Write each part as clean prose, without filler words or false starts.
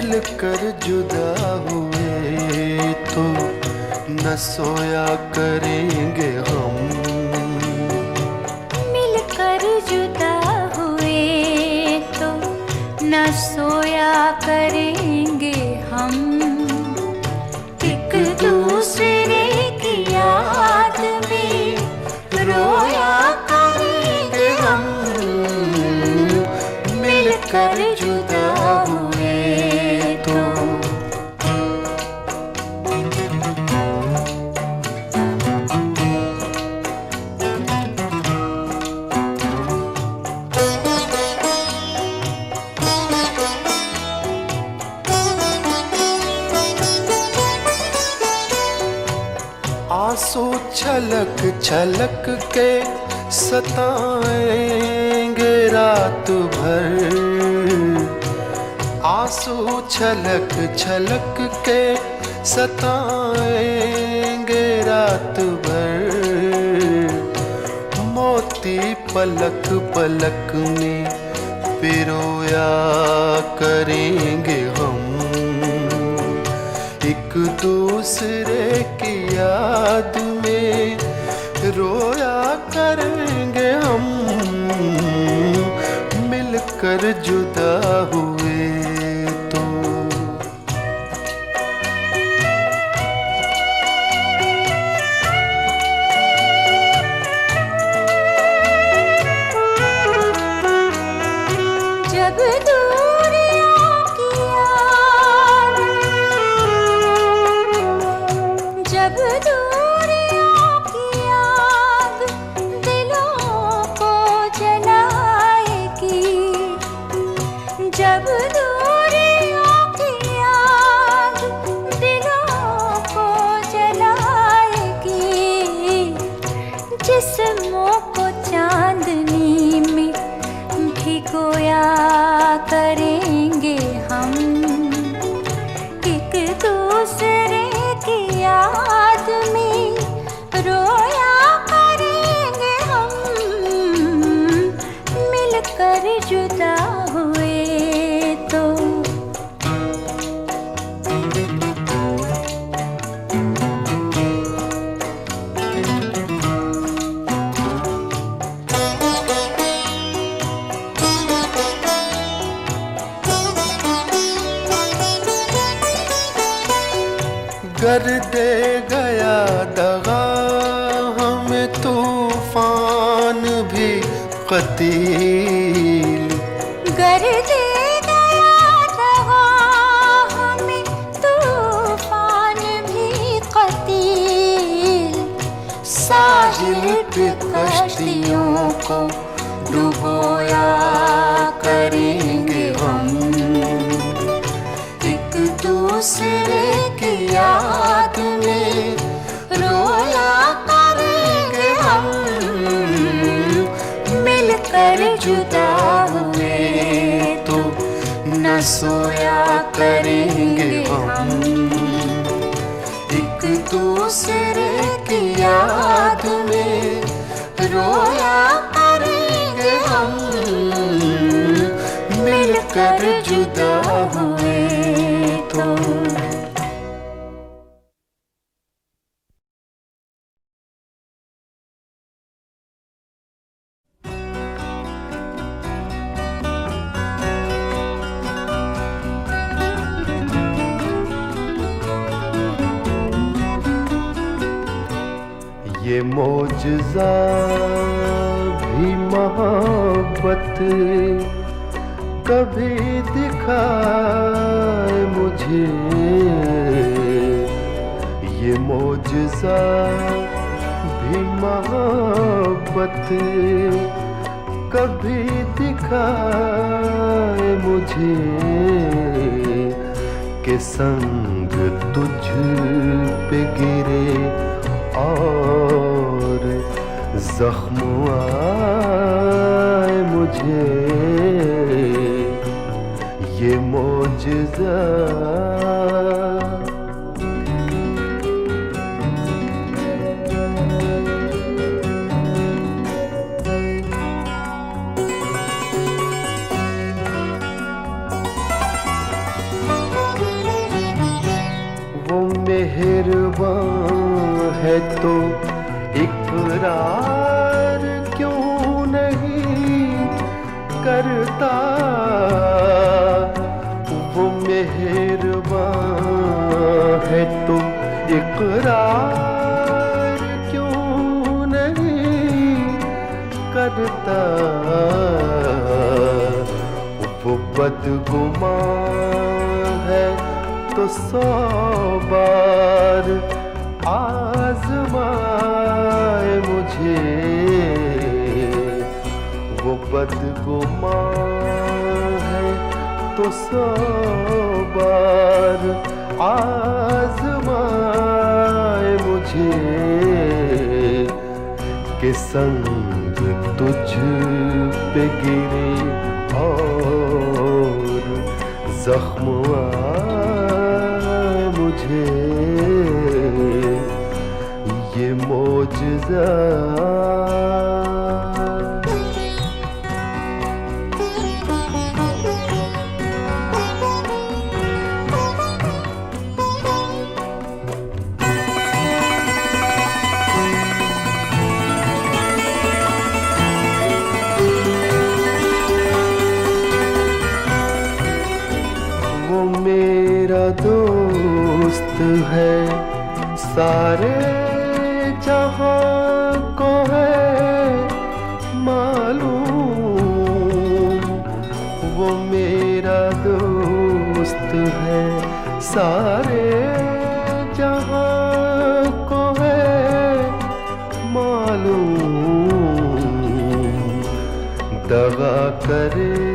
मिलकर जुदा हुए तो न सोया करेंगे हम। मिलकर जुदा हुए तो न सोया करेंगे हम। एक दूसरे की याद में रोया करेंगे हम। मिलकर जुदा हुए तो। आंसू छलक छलक के सताएंगे रात भर। आंसू छलक छलक के सताएंगे रात भर। मोती पलक पलक में पिरोया करेंगे हम। एक दूसरे की याद में रोया करेंगे हम। मिलकर जुदा हुए तो। जब दूरियों की याद, जब दूरियों की याद दिलों को जलाएगी। जब दूरियों की याद दिलों को जलाएगी। जिस्मों को चांदनी में भिगोया करेंगे हम। एक दूसरे की याद में रोया करेंगे हम। मिलकर जुदा हुए तो। कर दे गया दगा हमें तूफान भी कतील। कर दे गया दगा हमें तूफान भी कतील। साहिल पे कश्तियों को डुबोया करेंगे हम। एक दूसरे की याद में रोया करेंगे हम। मिलकर जुदा हुए तो न सोया करेंगे हम। एक दूसरे की याद में रोया करेंगे हम। मिलकर जुदा हुए तो। ये मौजज़ा भी मोहब्बत कभी दिखाए मुझे। ये मौजज़ा भी मोहब्बत कभी दिखाए मुझे। के संग तुझ पे गिरे और जख्म आए मुझे। ये मौजज़ा तो इकरार क्यों नहीं करता, वो मेहरबान है तो इकरार क्यों नहीं करता, वो बदगुमान है तो 100 बार आज़माए मुझे, वो बदगुमान है तो 100 बार आज़माए मुझे, कि संग तुझ पे गिरे और जख्म आए मुझे, ये मौजज़ा। वो मेरा दोस्त है सारे जहां को है मालूम, वो मेरा दोस्त है सारे जहां को है मालूम, दगा करे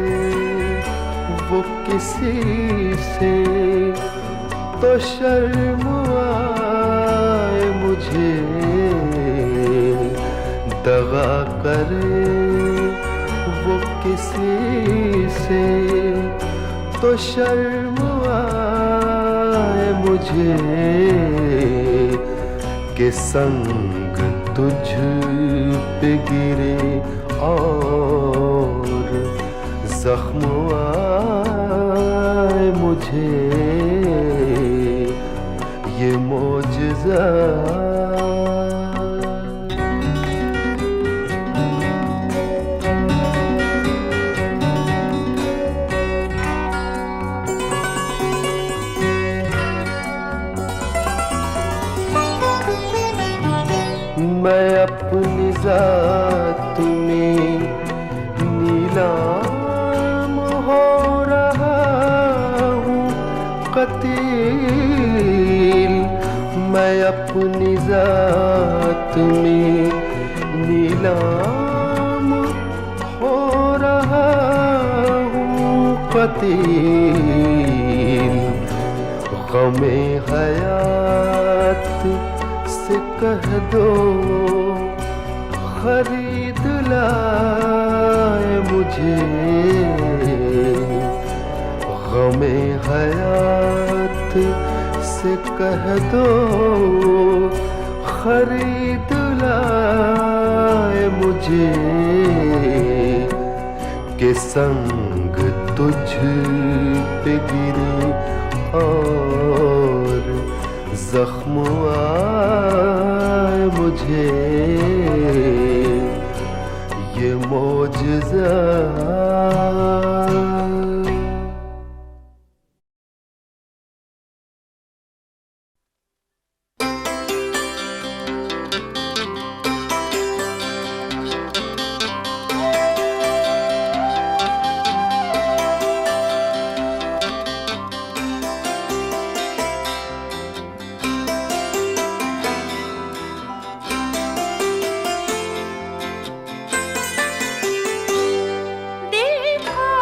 वो किसी से तो शर्म आए मुझे, दगा करे वो किसी से तो शर्म आए मुझे, कि संग तुझ पे गिरे और जख्म आए मुझे, ये मौजज़ा। मैं अपनी ज़ात में नीलाम हो रहा हूँ क़तील, मैं अपनी ज़ात में नीलाम हो रहा हूँ क़तील, ग़मे हयात से कह दो खरीद लाए मुझे, ग़मे हयात से कह दो खरीद लाए मुझे, कि संग तुझ पे गिरे और जख्म आए मुझे, ये मौजज़ा। देखा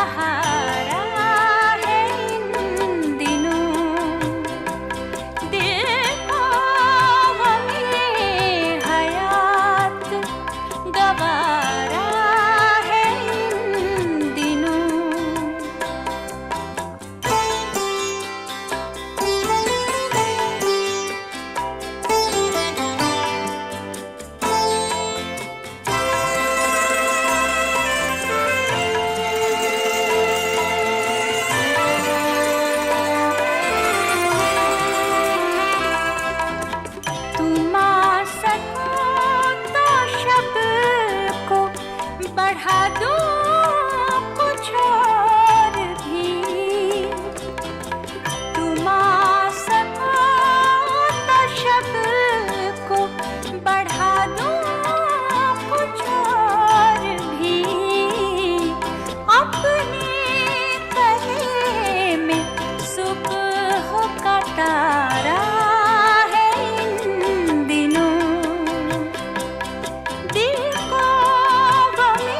सहारा है इन दिनों, दिल को हमें हयात गवारा है इन दिनों। तुम आ सको तो शब को बढ़ा दो कुछ और भी। तुम आ सको तो शब को बढ़ा दो कुछ और भी। अपने गले में सुबह का तारा है इन दिनों, दिल को गमे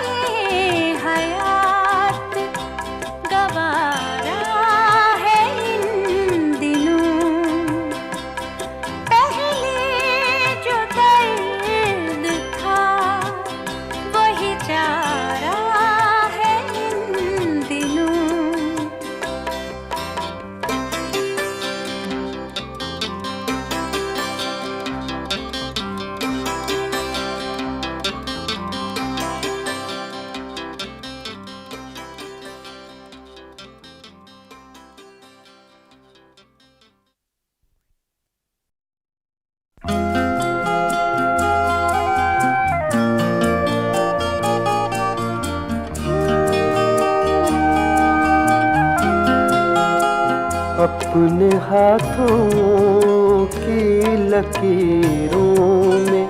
हयात गवारा है इन दिनों। पहले जो दर्द था वही चारा है इन दिनों। अपने हाथों की लकीरों में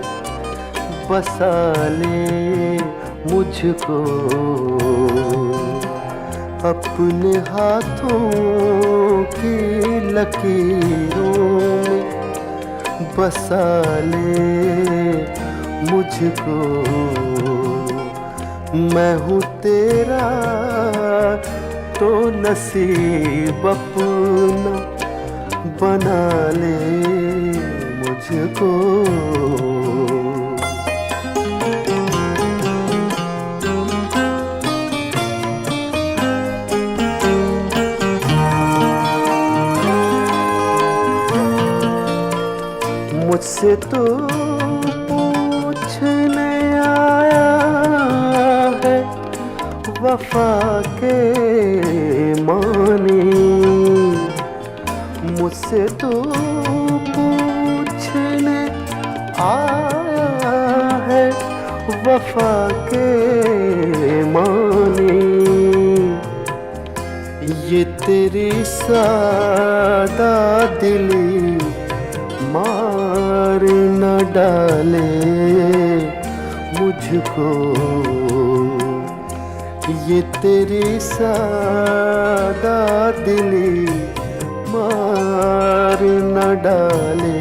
बसा ले मुझको, अपने हाथों की लकीरों में बसा ले मुझको। मैं हूँ तेरा तो नसीब अपना बना ले मुझको। मुझसे तो पूछने आया है वफा के मानी, मुझसे तो पूछने आया है वफा के मानी। ये तेरी सादा दिली मार न डाले मुझको, ये तेरी सादा दिली मार न डाले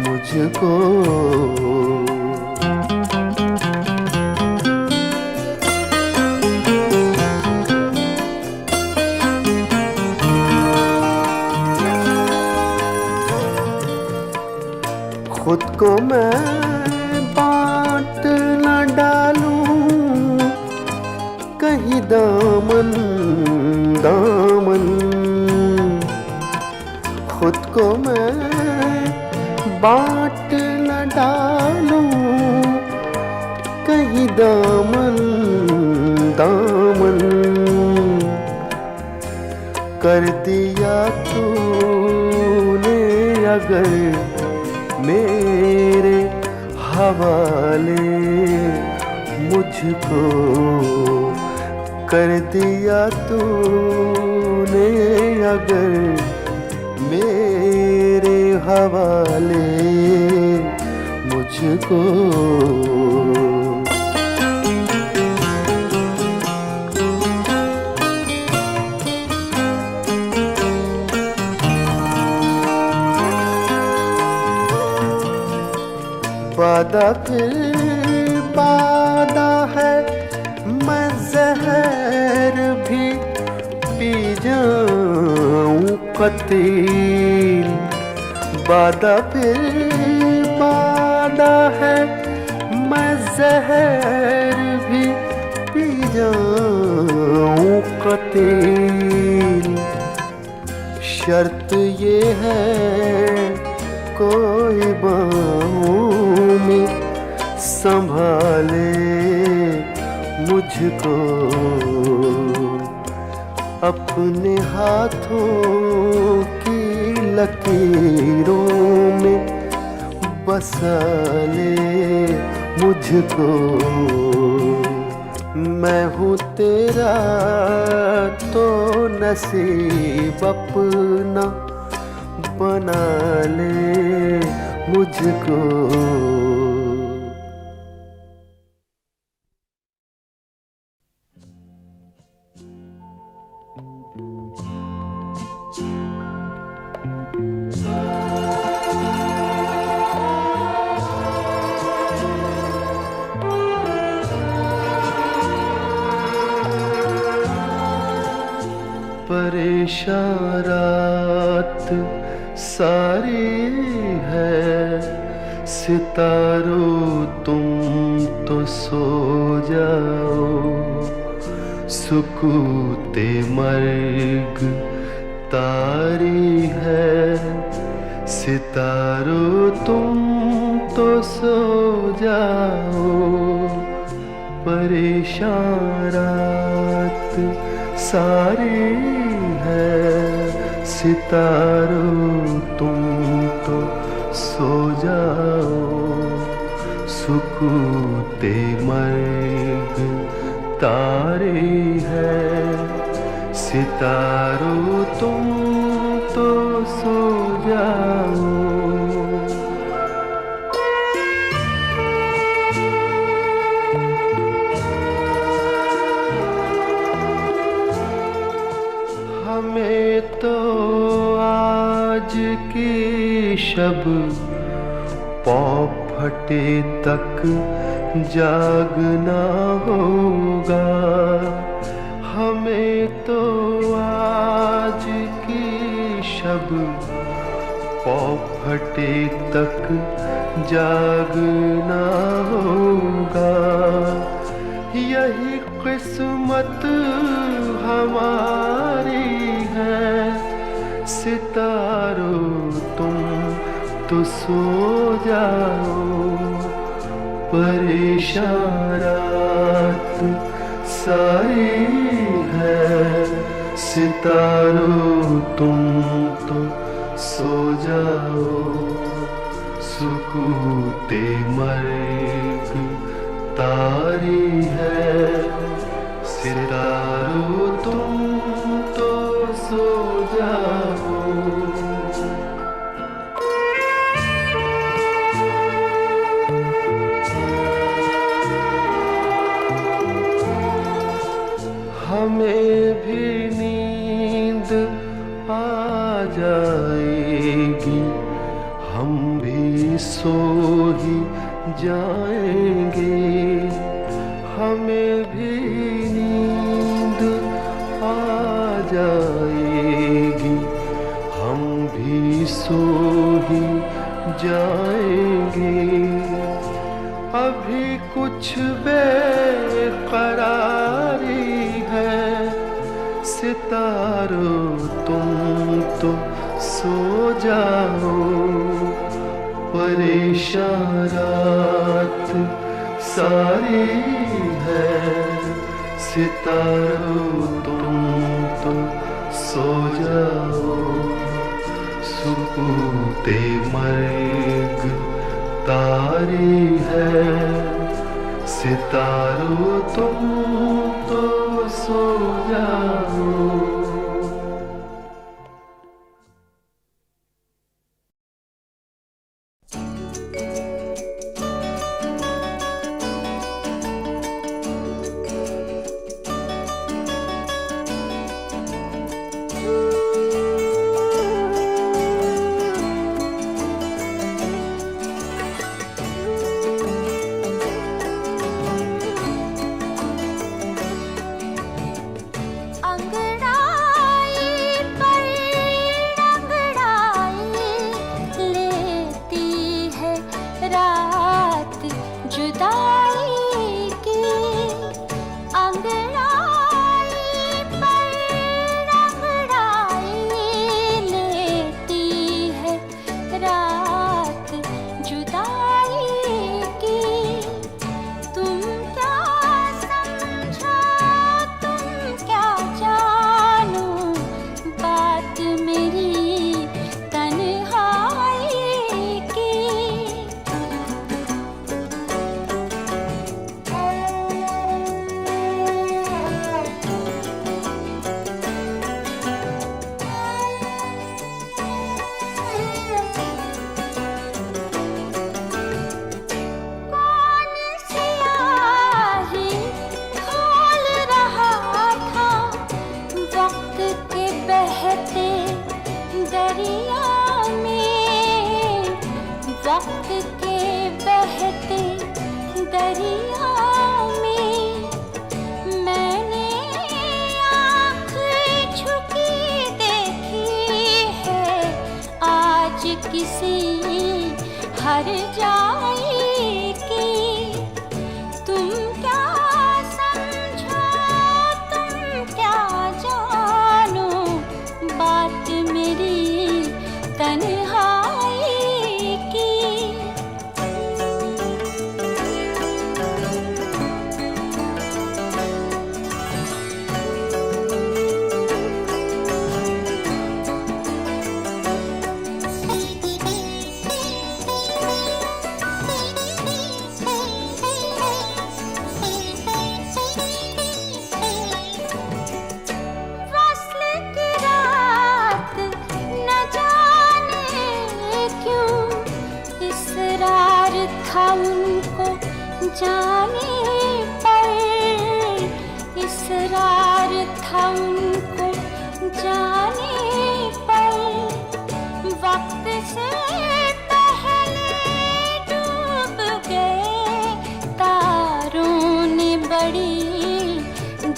मुझको। खुद को मैं बांट न डालूं कहीं दामन दामन, खुद को मैं बांट न डालूं कहीं दामन दामन। कर दिया तूने अगर मेरे हवाले मुझको, कर दिया तूने अगर मेरे हवाले मुझको। वादा फिर वादा है, मैं ज़हर कतील वादा फिर वादा है, मैं जहर भी पी जाऊं कतील। शर्त ये है कोई बाहों में संभाले मुझको, अपने हाथों की लकीरों में बसा ले मुझको। मैं हूँ तेरा तो नसीब अपना बना ले मुझको। परेशान रात सारी है, सितारों तुम तो सो जाओ। सुकूते मर्ग तारी है, सितारों तुम तो सो जाओ। परेशान रात सारी है, सितारों तुम तो सो जाओ। सुकूते मर्ग तारे है, सितारों तुम तो सो जाओ। हमें तो आज की शब पौ फटे तक जागना होगा। हमें तो आज की शब पौ फटे तक जागना होगा। यही किस्मत हमारी है, सितारों तुम तो सो जाओ। परेशान रात सारी है, सितारों तुम तो सो जाओ। सुकूते मर्ग तारी है, सितारों तुम तो सो जाओ। हमें भी नींद आ जाएगी, हम भी सो ही जाएंगे। हमें भी नींद आ जाएगी, हम भी सो ही जाएंगे। अभी कुछ बेकरारी है, सितारों तुम तो सो जाओ। परेशान रात सारी है, सितारों तुम तो सो जाओ। सुकूते मर्ग तारी है, सितारों तुम तो सो जाओ। वक्त के बहते दरिया में मैंने आँख झुकी देखी है आज किसी हर जाए की। तुम क्या समझो, तुम क्या जानो, बात मेरी तन्हाई की। था उनको जाने पर, इसरार था उनको जाने पर, वक्त से पहले डूब गए तारों ने बड़ी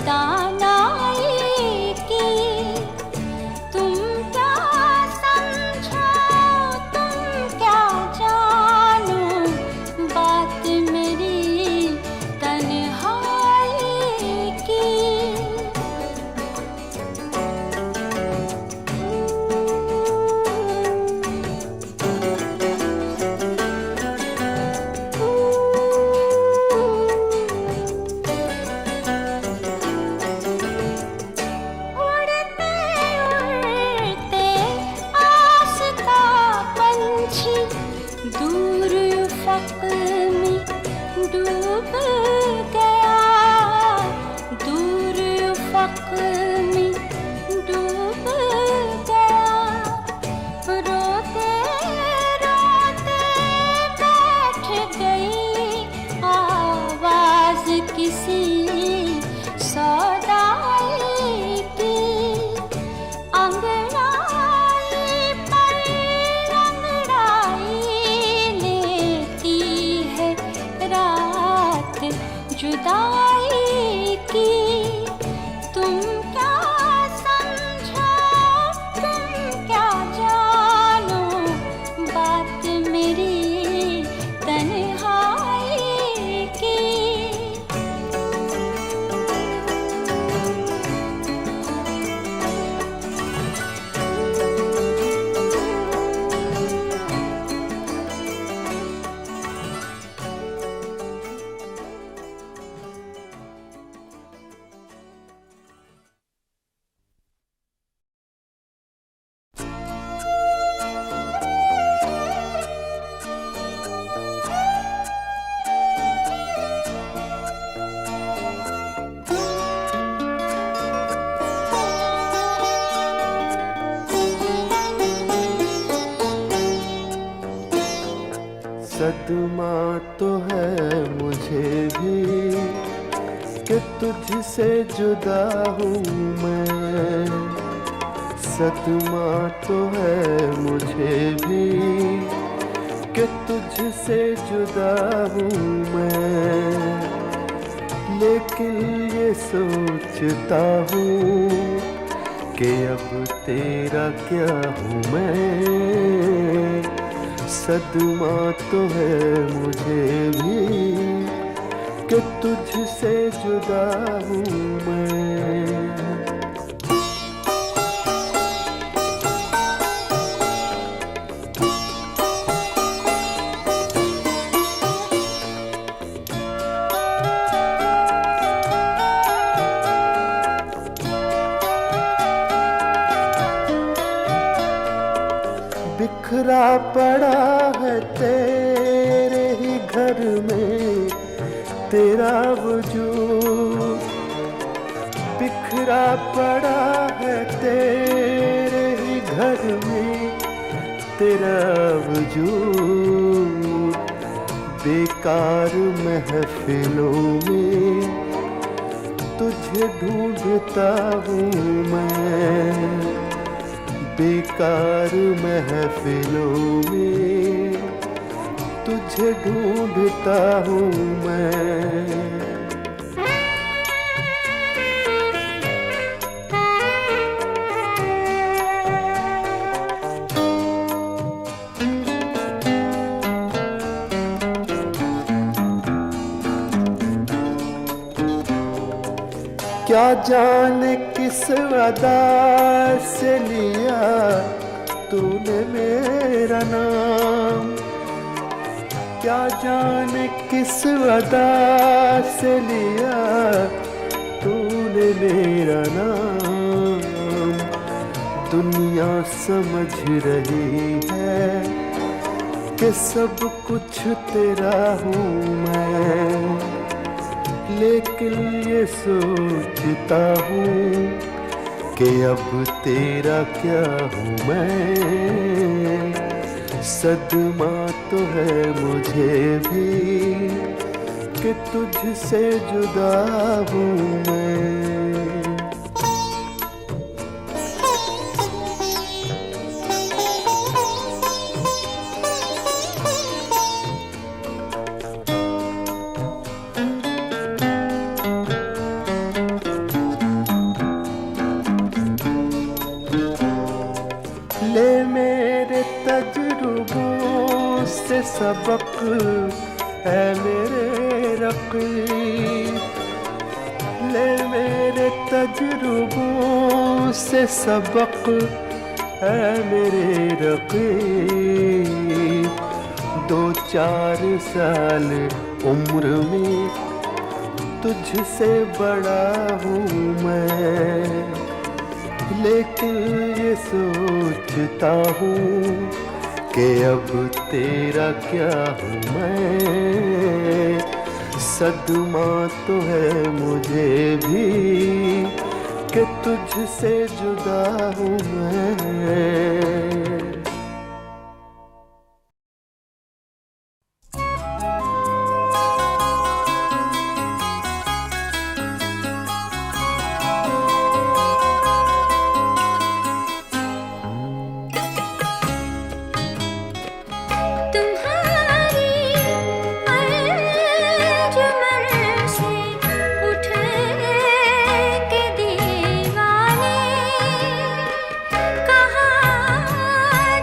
दानाई की। तुम क्या समझो, तुम क्या जानो, बात मेरी तन्हाई की। उड़ते उड़ते आसता पंछी दूर उफ़क़ में डूब गया, दूर उफ़क़ में डूब गया। रोते रोते बैठ गई आवाज़ किसी सौदाई की। अंगड़ाई पर अंगड़ाई लेती है रात जुदाई की। तुम क्या समझो, तुम क्या जानो, बात मेरी तन्हाई की। सदमा तो है मुझे भी कि तुझसे जुदा हूँ मैं। सदमा तो है मुझे भी कि तुझसे जुदा हूँ मैं। लेकिन ये सोचता हूँ कि अब तेरा क्या हूँ मैं। सदमा तो है मुझे भी कि तुझसे जुदा हूँ मैं। बिखरा पड़ा है तेरे ही घर में तेरा वजूद। बिखरा पड़ा है तेरे ही घर में तेरा वजूद। बेकार महफिलों में तुझे ढूंढता हूँ मैं। बेकार महफिलों में तुझे ढूंढता हूँ मैं। क्या जाने किस अदा से लिया तूने मेरा नाम, क्या जाने किस अदा से लिया तूने मेरा नाम। दुनिया समझ रही है कि सब कुछ तेरा हूँ मैं, लेकिन ये सोचता हूँ कि अब तेरा क्या हूँ मैं। सदमा तो है मुझे भी कि तुझसे जुदा हूँ मैं। ले मेरे तजुर्बों से सबक है मेरे रक़ीब, ले मेरे तजुर्बों से सबक है मेरे रक़ीब। 2-4 साल उम्र में तुझसे बड़ा हूँ मैं, लेकिन ये सोचता हूँ कि अब तेरा क्या हूँ मैं। सदमा तो है मुझे भी कि तुझसे जुदा हूँ मैं। कहाँ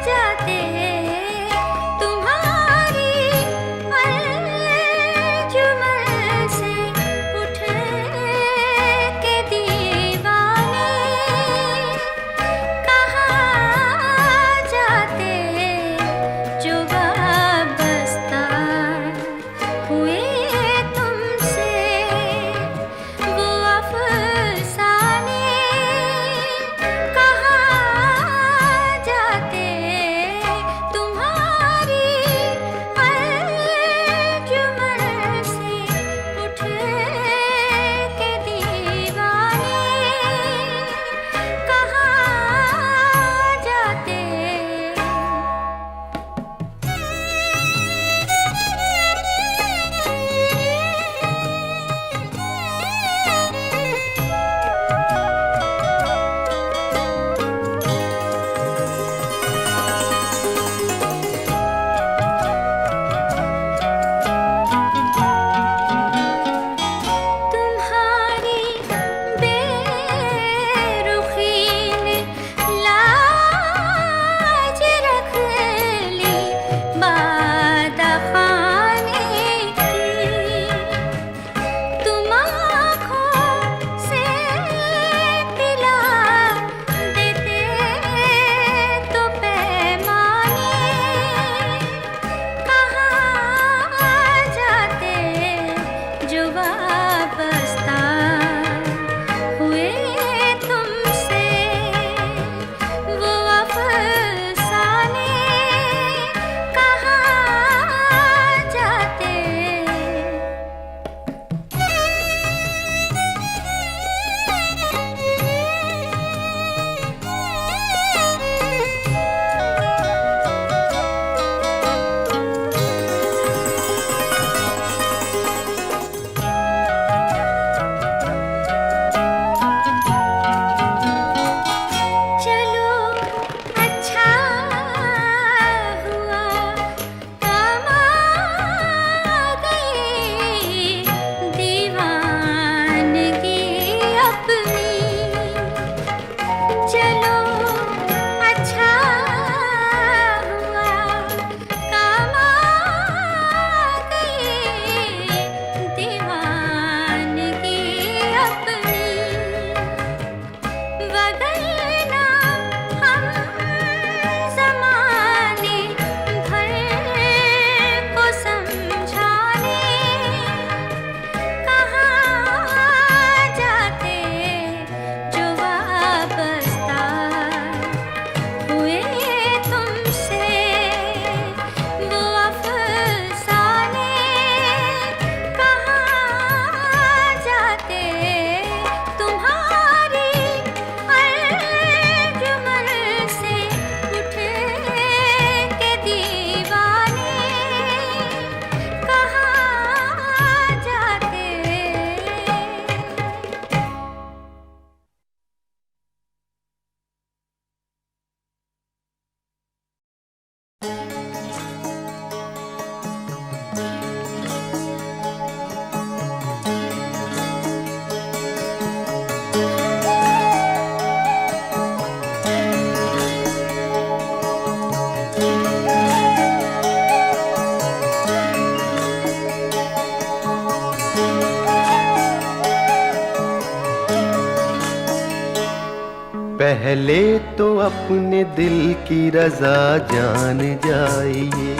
पहले तो अपने दिल की रजा जान जाइए,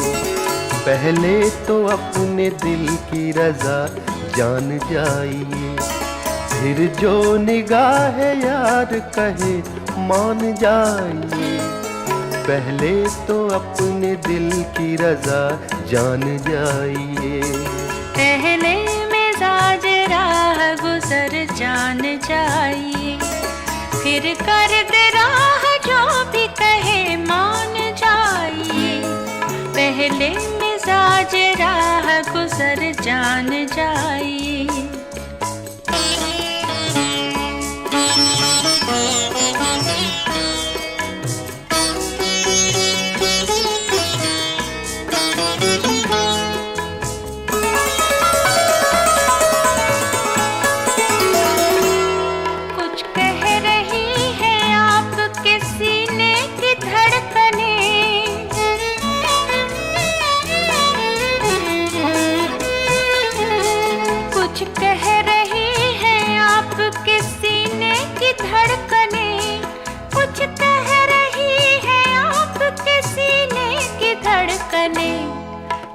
पहले तो अपने दिल की रजा जान जाइए, फिर जो निगाह यार कहे मान जाइए। पहले तो अपने दिल की रजा जान जाइए। पहले मिजाज राह गुजर जान जाइए, फिर कर दे राह जो भी कहे मान जाइए। पहले मिजाज राह गुजर जान जाइए।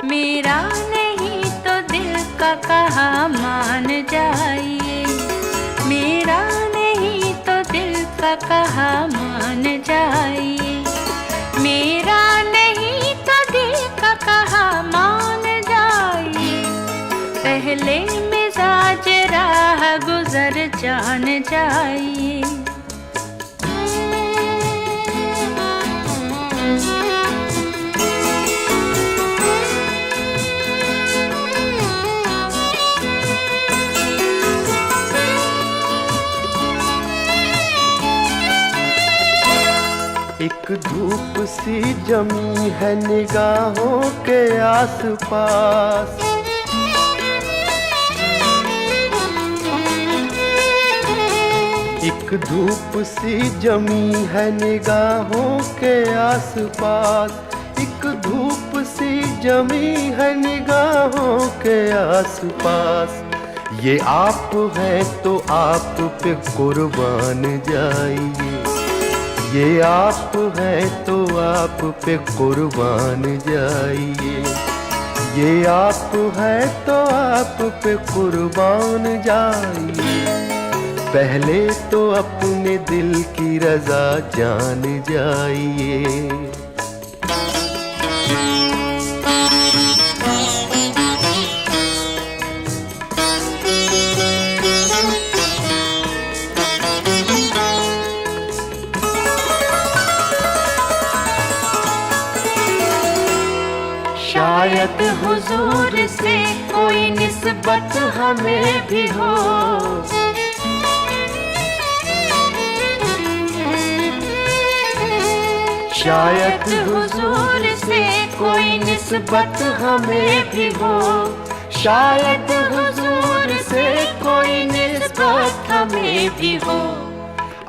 मेरा नहीं तो दिल का कहा मान जाइए, मेरा नहीं तो दिल का कहा मान जाइए, मेरा नहीं तो दिल का कहा मान जाइए। पहले मिजाज राह गुजर जान जाइए। एक धूप सी जमी है निगाहों के आसपास, एक धूप सी जमी है निगाहों के आसपास, एक धूप सी जमी है निगाहों के आसपास। ये आप हैं तो आप पे कुर्बान जाइए, ये आप हैं तो आप पे कुर्बान जाइए, ये आप हैं तो आप पे कुर्बान जाइए। पहले तो अपने दिल की रजा जान जाइए। शायद हुजूर से कोई निस्बत हमें भी हो, शायद हुजूर से कोई निस्बत हमें भी हो, शायद हुजूर से कोई निस्बत हमें भी हो।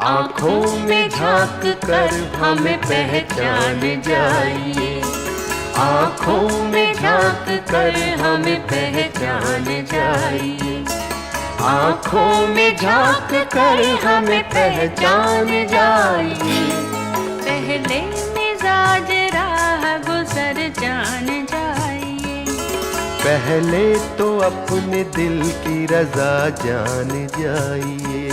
आँखों में झांक कर हमें पहचान जाइए, आँखों में झांक कर हमें पहचान जाइए, आँखों में झांक कर हमें पहचान जाइए। पहले मिजाज राह गुजर जान जाइए, पहले तो अपने दिल की रजा जान जाइए।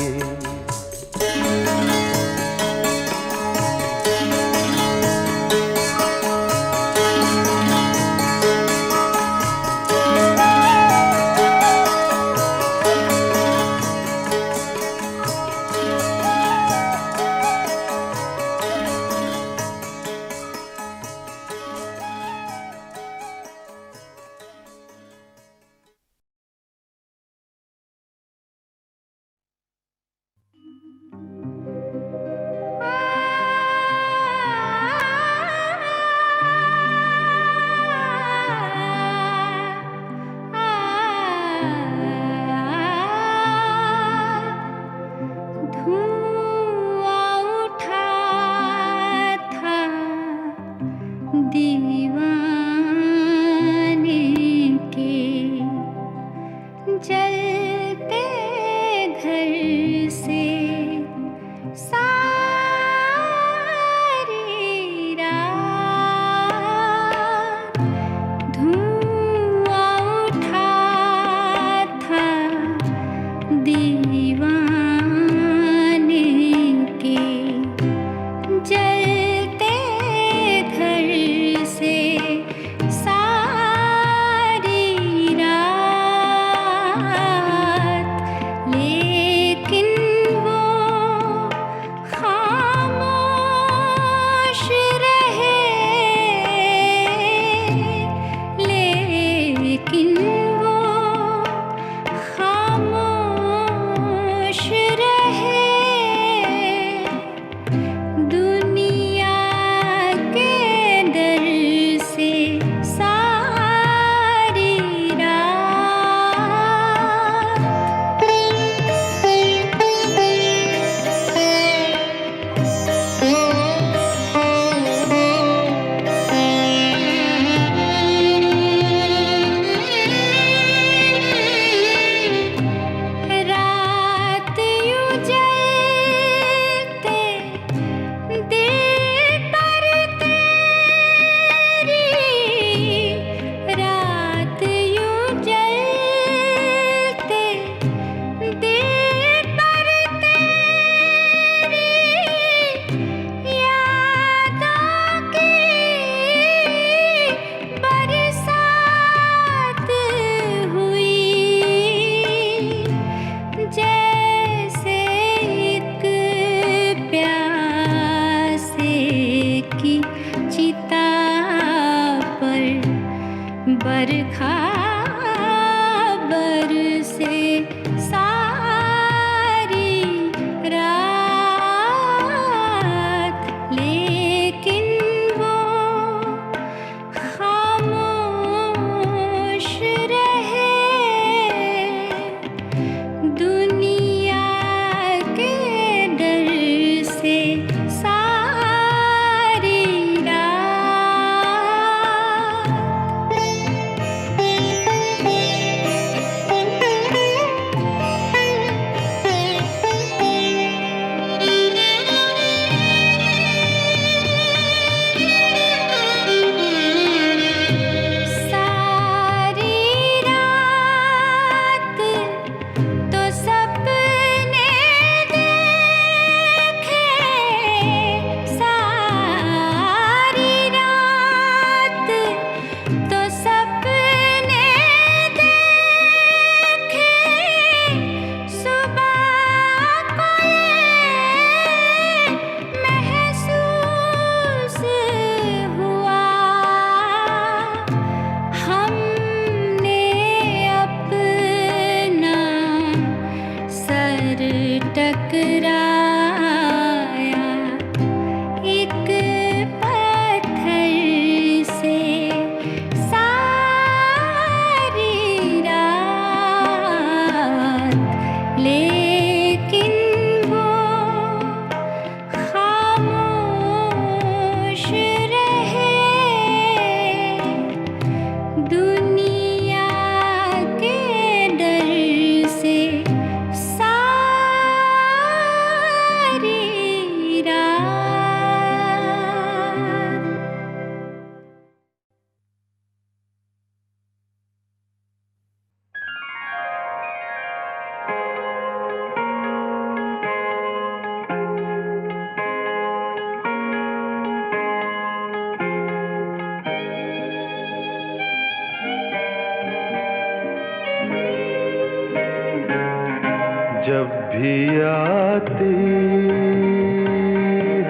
जब भी आती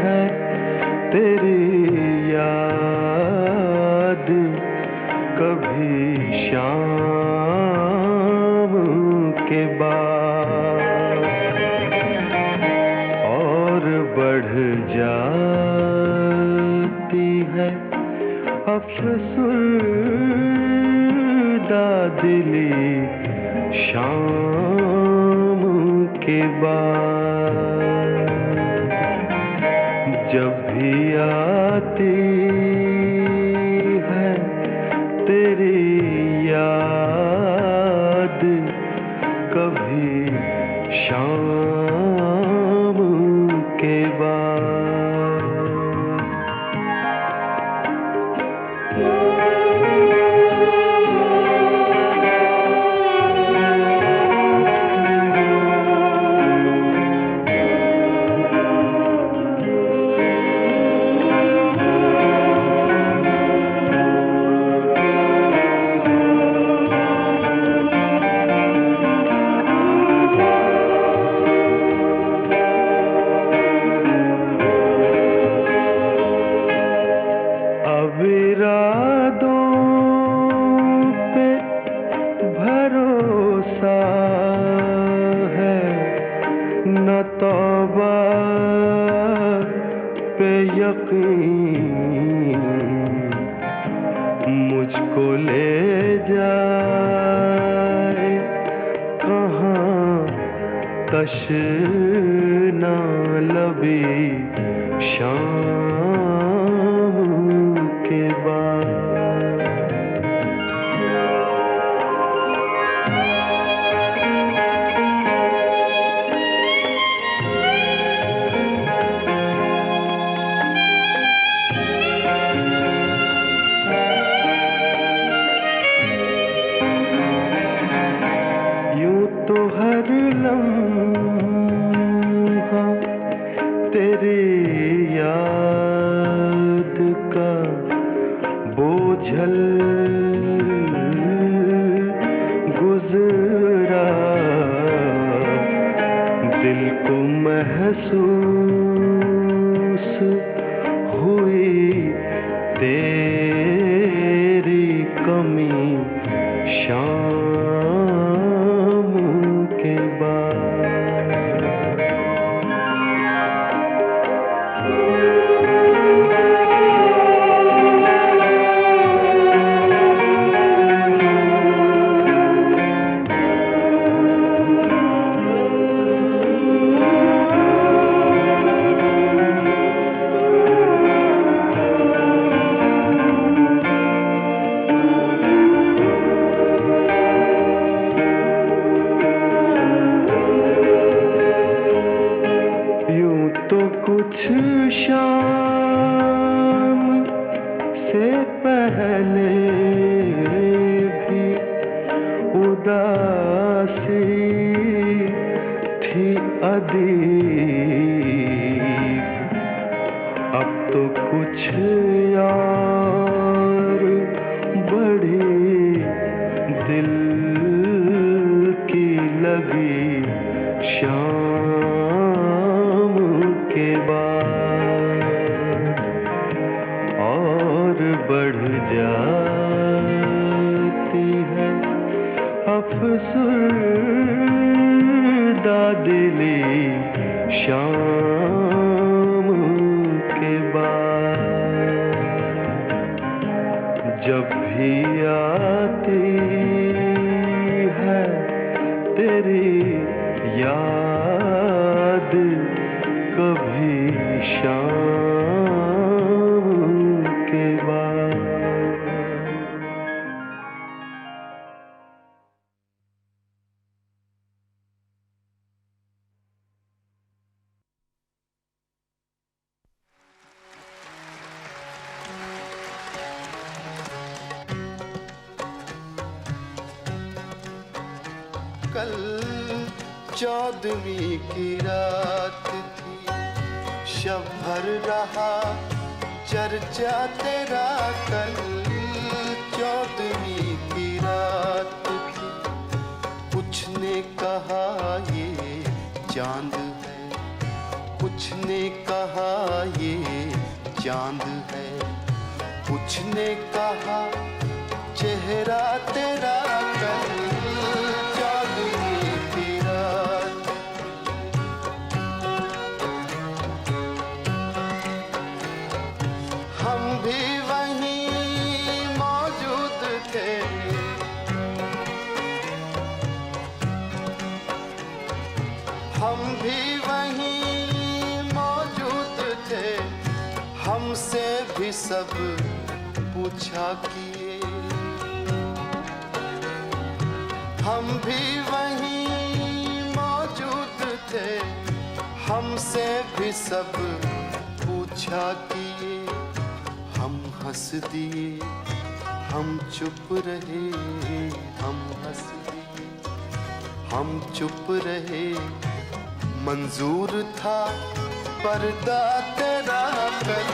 है तेरी याद, कभी शाम के बाद और बढ़ जाती है अफसुर्दा दिली शाम के बाद। जब भी आती है तेरी याद, कभी शाम के बाद। तौबा पे यकीन मुझको ले जाए कहाँ तशना लबी शाम के बाद। तो हर लम्हा तेरी याद का बोझल गुजरा, दिल को महसूस हुई तेरी कमी शाम के बाद। तो कुछ शाम से पहले भी उदासी थी अदीब, अब तो कुछ यार बड़ी दिल की लगी शाम के बाद और बढ़ जाती है अफसुर्दा दिली शाम के बाद। जब भी आती है तेरी याद, कभी शाम के बाद। कल 14वीं की रात थी, शब भर रहा चर्चा तेरा। कल 14वीं की रात थी, कुछ ने कहा ये चांद है। कुछ ने कहा ये चांद है, कुछ ने कहा चेहरा तेरा कल चांदनी की रात। हम भी वहीं मौजूद थे, हम भी वहीं मौजूद थे, हमसे भी सब पूछा किए। हम भी वहीं मौजूद थे, हमसे भी सब पूछा किए। हम हंस दिए, हम चुप रहे, हम हंस दिए, हम चुप रहे। मंजूर था पर्दा तेरा कल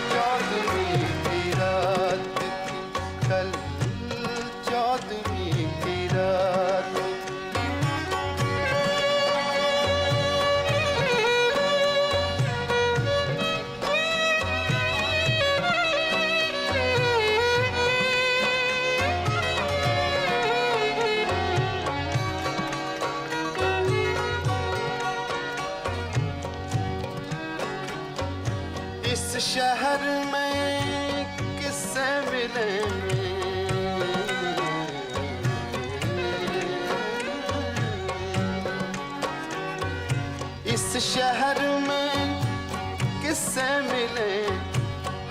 चांदनी की रात थी, कल चांदनी की रात। इस शहर में किससे मिले, इस शहर में किससे मिले,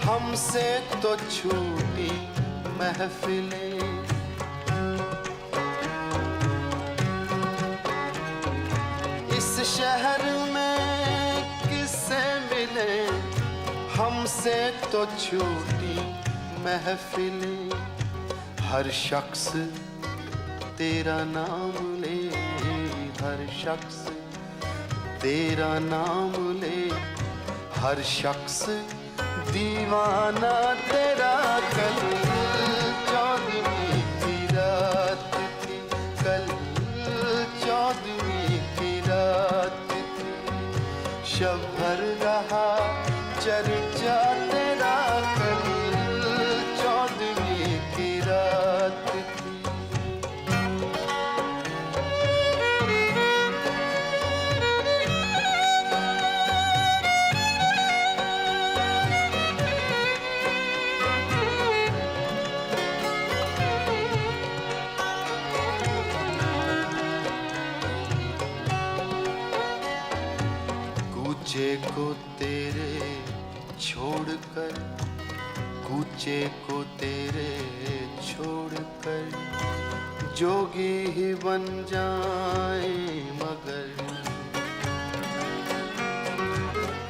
हमसे तो छूटी महफिलें। इस शहर में किससे मिले, हमसे तो छूटी महफिलें। हर शख्स तेरा नाम ले, हर शख्स तेरा नाम ले, हर शख्स दीवाना तेरा कल चांदनी की रात थी, कल चांदनी की रात थी। शब भर रहा चर्चा तेरा कल चांदनी की रात थी। कूचे को तेरे छोड़कर, कूचे को तेरे छोड़कर जोगी ही बन जाए मगर।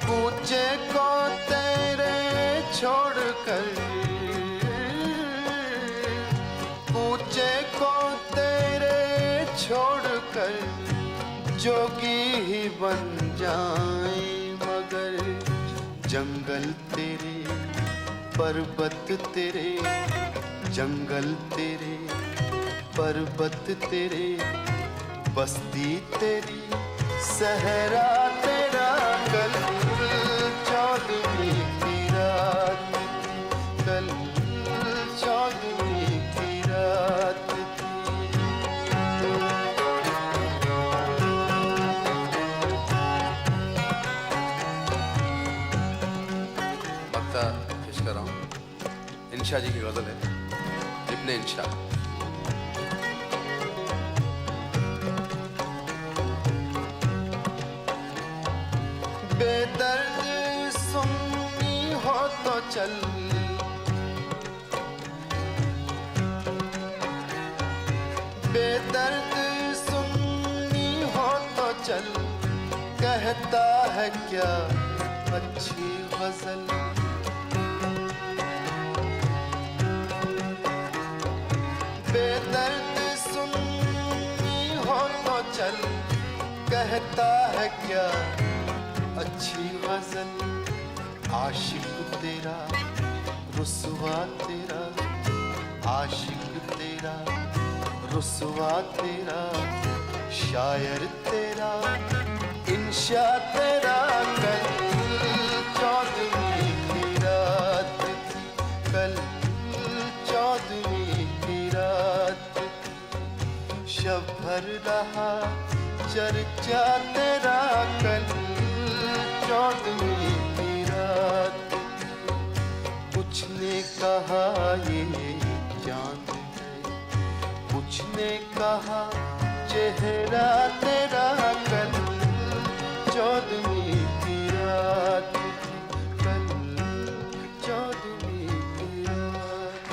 कूचे को तेरे छोड़कर, कूचे को तेरे छोड़कर जोगी ही बन जाए मगर। जंगल तेरे, पर्वत तेरे, जंगल तेरे, पर्वत तेरे, बस्ती तेरी, सहरा तेरा कल चांदनी की रात थी, कल चांदनी की रात थी। पेश कर रहा हूँ, इंशा जी की गजल है, इब्ने इंशा। बेदर्द सुन्नी हो तो चल, बेदर्द सुन्नी हो तो चल, कहता है क्या अच्छी गजल। बेदर्द सुन्नी हो तो चल, कहता है क्या अच्छी गजल। आशिक तेरा रुसवा तेरा, आशिक तेरा रुसवा तेरा, शायर तेरा इंशा तेरा कल 14वीं की रात थी, कल 14वीं की रात थी। शब भर रहा चर्चा तेरा कल 14वीं की रात थी। कुछ ने कहा ये चांद है, कुछ ने कहा चेहरा तेरा कल 14वीं की रात थी, कल 14वीं की रात।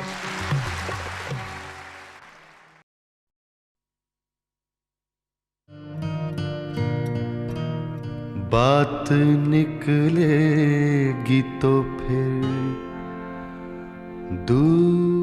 बात निकलेगी तो फिर दूर